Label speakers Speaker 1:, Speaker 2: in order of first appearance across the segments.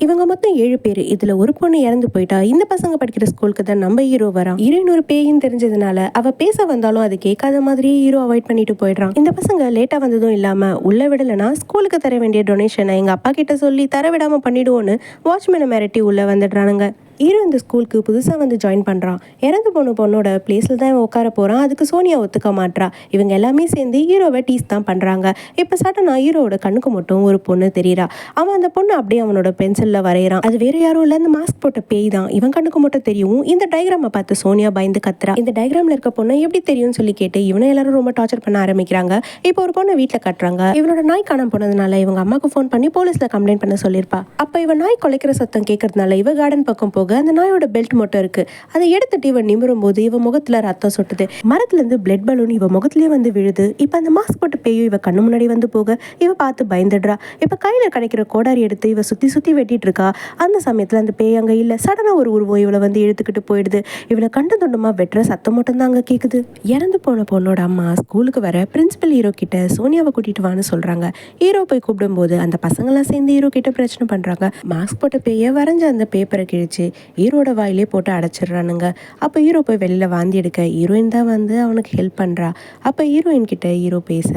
Speaker 1: இவங்க மொத்தம் 7 பேர். இதுல ஒரு பொண்ணு இறந்து போயிட்டா. இந்த பசங்க படிக்கிற ஸ்கூலுக்கு தான் நம்ம ஹீரோ வரான். ஹீரோயின் ஒரு பேயின்னு தெரிஞ்சதுனால அவ பேச வந்தாலும் அது கேட்காத மாதிரியே ஹீரோ அவாய்ட் பண்ணிட்டு போயிடுறான். இந்த பசங்க லேட்டா வந்ததும் இல்லாம உள்ள விடலனா ஸ்கூலுக்கு தர வேண்டிய டொனேஷனை எங்க அப்பா கிட்ட சொல்லி தர விடாம பண்ணிடுவோன்னு வாட்ச்மேனை மிரட்டி உள்ள வந்துடுறானுங்க. ஹீரோ இந்த ஸ்கூலுக்கு புதுசாக வந்து ஜாயின் பண்ணுறான். இறந்து போன பொண்ணோட பிளேஸில் தான் இவன் உட்கார போகிறான். அதுக்கு சோனியா ஒத்துக்க மாட்றா. இவங்க எல்லாமே சேர்ந்து ஹீரோவை டீஸ் தான் பண்ணுறாங்க. இப்போ சடனா ஹீரோவோட கண்ணுக்கு மட்டும் ஒரு பொண்ணு தெரியுறா. அவன் அந்த பொண்ணு அப்படியே அவனோட பென்சிலில் வரைகிறான். அது வேறு யாரும் இல்லை, அந்த மாஸ்க் போட்ட பேய் தான். இவன் கண்ணுக்கு மட்டும் தெரியும். இந்த டயக்ராமை பார்த்து சோனியா பயந்து கத்துறா. இந்த டயக்ராமில் இருக்க பொண்ணை எப்படி தெரியும்னு சொல்லி கேட்டு இவனை எல்லாரும் ரொம்ப டார்ச்சர் பண்ண ஆரம்பிக்கிறாங்க. இப்போ ஒரு பொண்ணை வீட்டில் கட்டுறாங்க. இவனோட நாய் காணாம போனதுனால இவங்க அம்மாவுக்கு ஃபோன் பண்ணி போலீஸில் கம்ப்ளைண்ட் பண்ண சொல்லியிருப்பா. அப்போ இவன் நாய் குலைக்கிற சத்தம் கேட்கறதுனால இவ கார்டன் பக்கம் போக அந்த நாயோட பெல்ட் மட்டும் இருக்கு. அதை எடுத்துட்டு இவன் நிமிரும் போது இவன் முகத்துல ரத்தம் சொட்டுது. மரத்துல இருந்து பிளட் பலூன் இவன் முகத்திலேயே வந்து விழுது. இப்ப அந்த மாஸ்க் போட்டு பேயும் இவ கண்ணு முன்னாடி வந்து போக இவ பார்த்து பயந்துடுறா. இப்ப கையில கிடைக்கிற கோடாரி எடுத்து இவ சுத்தி சுத்தி வெட்டிட்டு இருக்கா. அந்த சமயத்துல அந்த பேய் அங்க இல்ல. சடனா ஒரு உருவம் இவளை வந்து இழுத்துக்கிட்டு போயிடுது. இவளை கண்டு தொண்டமா வெட்டுற சத்தம் மட்டும் தான் அங்க கேக்குது. இறந்து போன பொண்ணோட அம்மா ஸ்கூலுக்கு வர பிரின்சிபல் ஹீரோ கிட்ட சோனியாவை கூட்டிட்டு வான்னு சொல்றாங்க. ஹீரோ போய் கூப்பிடும் போது அந்த பசங்க எல்லாம் சேர்ந்து ஹீரோ கிட்ட பிரச்சனை பண்றாங்க. மாஸ்க் போட்ட பேய வரைஞ்ச அந்த பேப்பரை கிழிச்சு ஹீரோட வாயிலே போட்டு அடைச்சிடுறானுங்க. அப்போ ஹீரோ போய் வெளியில் வாந்தி எடுக்க ஹீரோயின் தான் வந்து அவனுக்கு ஹெல்ப் பண்ணுறா. அப்போ ஹீரோயின் கிட்ட ஹீரோ பேச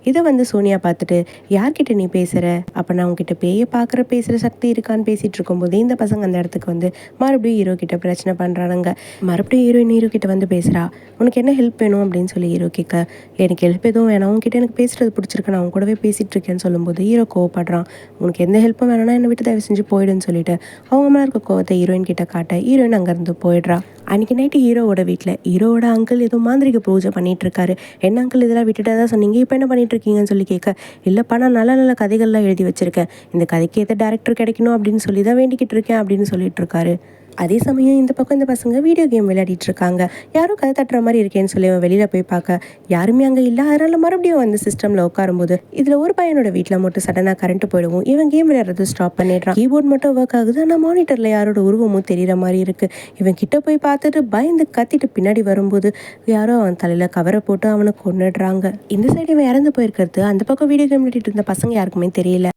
Speaker 1: இதை வந்து சோனியா பார்த்துட்டு யார்கிட்ட நீ பேசுகிற, அப்போ நான் உங்ககிட்ட பேயை பார்க்குற பேசுகிற சக்தி இருக்கான்னு பேசிகிட்டு இருக்கும்போது இந்த பசங்க அந்த இடத்துக்கு வந்து மறுபடியும் ஹீரோ கிட்ட பிரச்சனை பண்ணுறானுங்க. மறுபடியும் ஹீரோயின் ஹீரோ கிட்ட வந்து பேசுகிறா. உனக்கு என்ன ஹெல்ப் வேணும் அப்படின்னு சொல்லி ஹீரோ கேட்க எனக்கு ஹெல்ப் எதுவும் வேணாம், உங்ககிட்ட எனக்கு பேசுகிறது பிடிச்சிருக்கு, நான் அவங்க கூடவே பேசிகிட்டு இருக்கேன்னு சொல்லும்போது ஹீரோ கோவப்படுறான். உனக்கு எந்த ஹெல்ப்பும் வேணும்னா என்னை விட்டு தயவு செஞ்சு போயிடுன்னு சொல்லிட்டு அவங்க மேலே இருக்க கோவத்தை ஹீரோயின் கிட்ட காட்ட ஹீரோயின் அங்கேருந்து போயிடுறா. அன்றைக்கி நைட்டு ஹீரோவோட வீட்டில் ஹீரோவோட அங்கிள் ஏதோ மாந்திரிக பூஜை பண்ணிட்டு இருக்காரு. என்ன அங்கிள் இதெல்லாம் விட்டுட்டு தான் சொன்னீங்க, இப்போ என்ன பண்ணிட்டு இருக்கீங்கன்னு சொல்லி கேட்க இல்லைப்பா நான் நல்ல நல்ல கதைகள்லாம் எழுதி வச்சிருக்கேன், இந்த கதைக்கு ஏற்ற டேரக்டர் கிடைக்கணும் அப்படின்னு சொல்லி தான் வேண்டிக்கிட்டு இருக்கேன் அப்படின்னு சொல்லிட்டு இருக்காரு. அதே சமயம் இந்த பக்கம் இந்த பசங்க வீடியோ கேம் விளையாடிட்டு இருக்காங்க. யாரும் கதை தட்டுற மாதிரி இருக்கேன்னு சொல்லி அவன் வெளியில் போய் பார்க்க யாருமே அங்கே இல்லை. அதனால மறுபடியும் வந்து சிஸ்டமில் உட்காரும்போது இதில் ஒரு பையனோட வீட்டில் மட்டும் சடனாக கரண்ட் போயிடுவோம். இவன் கேம் விளையாடுறது ஸ்டாப் பண்ணிடுறான். கீபோர்ட் மட்டும் ஒர்க் ஆகுது, ஆனால் மானிட்டரில் யாரோட உருவமும் தெரிகிற மாதிரி இருக்குது. இவன் கிட்ட போய் பார்த்துட்டு பயந்து கத்திட்டு பின்னாடி வரும்போது யாரோ அவன் தலையில் கவரை போட்டு அவனை கொன்னுடுறாங்க. இந்த சைடு இவன் இறந்து போயிருக்கிறது அந்த பக்கம் வீடியோ கேம் விளையாடிட்டு இருந்த பசங்க யாருக்குமே தெரியல.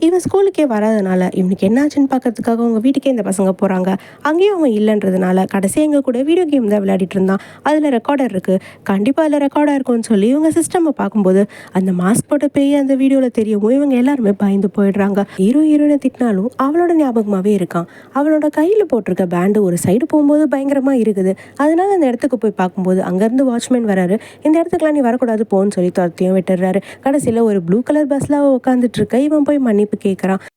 Speaker 1: இவன் ஸ்கூலுக்கே வராதனால இவனுக்கு என்ன ஆச்சுன்னு பார்க்கறதுக்காக அவங்க வீட்டுக்கே இந்த பசங்க போகிறாங்க. அங்கேயும் அவன் இல்லைன்றதுனால கடைசியாக எங்கள் கூட வீடியோ கேம் தான் விளையாடிட்டு இருந்தான், அதில் ரெக்கார்டர் இருக்குது, கண்டிப்பாக அதில் ரெக்கார்டாக இருக்கும்னு சொல்லி இவங்க சிஸ்டமை பார்க்கும்போது அந்த மாஸ்க் போட்ட பேய் அந்த வீடியோவில் தெரியவும் இவங்க எல்லாருமே பயந்து போயிடுறாங்க. ஹீரோயினை திட்டினாலும் அவளோட ஞாபகமாகவே இருக்கான். அவளோட கையில் போட்டிருக்க பேண்டு ஒரு சைடு போகும்போது பயங்கரமாக இருக்குது. அதனால அந்த இடத்துக்கு போய் பார்க்கும்போது அங்கேருந்து வாட்ச்மேன் வராரு. இந்த இடத்துக்குலாம் நீ வரக்கூடாது போன்னு சொல்லி துரத்தியும் விட்டுறாரு. கடைசியில் ஒரு ப்ளூ கலர் பஸ்ஸில் உட்காந்துட்டு இருக்க இவன் போய் மன்னிப்பு கேட்குறான்.